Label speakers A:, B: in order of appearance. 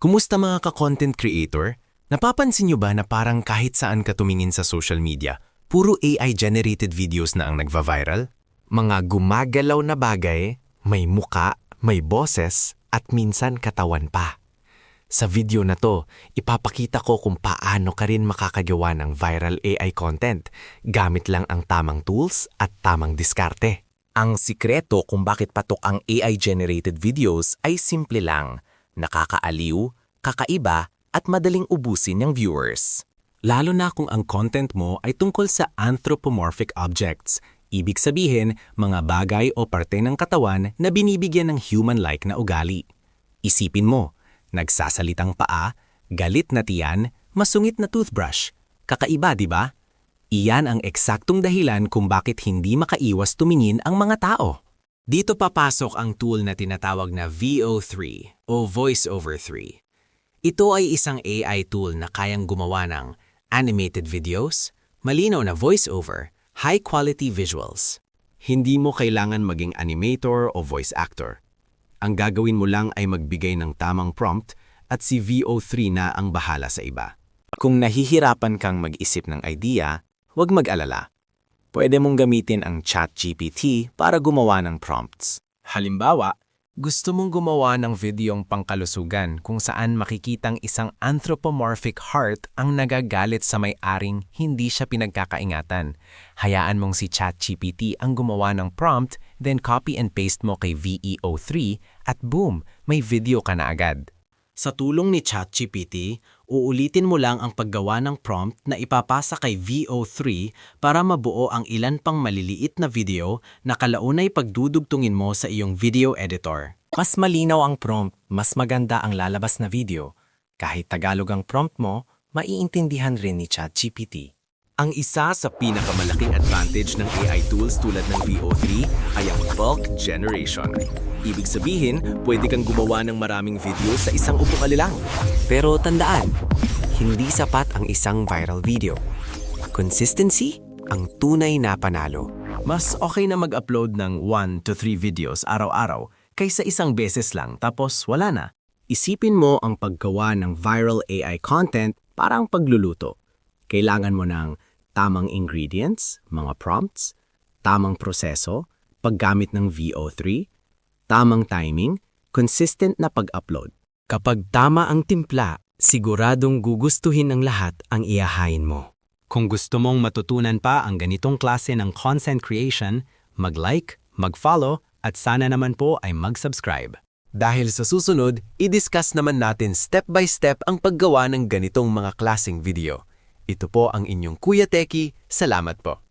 A: Kumusta mga ka-content creator? Napapansin nyo ba na parang kahit saan ka tumingin sa social media, puro AI-generated videos na ang nagva-viral?
B: Mga gumagalaw na bagay, may muka, may boses, at minsan katawan pa. Sa video na to, ipapakita ko kung paano ka rin makakagawa ng viral AI content gamit lang ang tamang tools at tamang diskarte. Ang sikreto kung bakit patok ang AI-generated videos ay simple lang, nakakaaliw, kakaiba, at madaling ubusin ng viewers.
A: Lalo na kung ang content mo ay tungkol sa anthropomorphic objects, ibig sabihin mga bagay o parte ng katawan na binibigyan ng human-like na ugali. Isipin mo, nagsasalitang paa, galit na tiyan, masungit na toothbrush. Kakaiba, di ba? Iyan ang eksaktong dahilan kung bakit hindi makaiwas tumingin ang mga tao. Dito papasok ang tool na tinatawag na VO3 o Voice Over 3. Ito ay isang AI tool na kayang gumawa ng animated videos, malinaw na voice-over, high-quality visuals. Hindi mo kailangan maging animator o voice actor. Ang gagawin mo lang ay magbigay ng tamang prompt at si VO3 na ang bahala sa iba.
B: Kung nahihirapan kang mag-isip ng idea, huwag mag-alala. Pwede mong gamitin ang ChatGPT para gumawa ng prompts.
A: Halimbawa, gusto mong gumawa ng videong pangkalusugan kung saan makikitang isang anthropomorphic heart ang nagagalit sa may-aring hindi siya pinagkakaingatan. Hayaan mong si ChatGPT ang gumawa ng prompt, then copy and paste mo kay VEO3 at boom, may video ka na agad. Sa tulong ni ChatGPT, uulitin mo lang ang paggawa ng prompt na ipapasa kay VO3 para mabuo ang ilan pang maliliit na video na kalaunay pagdudugtungin mo sa iyong video editor.
B: Mas malinaw ang prompt, mas maganda ang lalabas na video. Kahit Tagalog ang prompt mo, maiintindihan rin ni ChatGPT.
A: Ang isa sa pinakamalaking advantage ng AI tools tulad ng VO3 ay ang bulk generation. Ibig sabihin, pwede kang gumawa ng maraming video sa isang upong alilang.
B: Pero tandaan, hindi sapat ang isang viral video. Consistency ang tunay na panalo.
A: Mas okay na mag-upload ng 1 to 3 videos araw-araw kaysa isang beses lang tapos wala na. Isipin mo ang paggawa ng viral AI content parang pagluluto. Kailangan mo ng tamang ingredients, mga prompts, tamang proseso, paggamit ng VO3, tamang timing, consistent na pag-upload.
B: Kapag tama ang timpla, siguradong gugustuhin ng lahat ang ihahain mo.
A: Kung gusto mong matutunan pa ang ganitong klase ng content creation, mag-like, mag-follow, at sana naman po ay mag-subscribe. Dahil sa susunod, i-discuss naman natin step by step ang paggawa ng ganitong mga klaseng video. Ito po ang inyong Kuya Techie. Salamat po.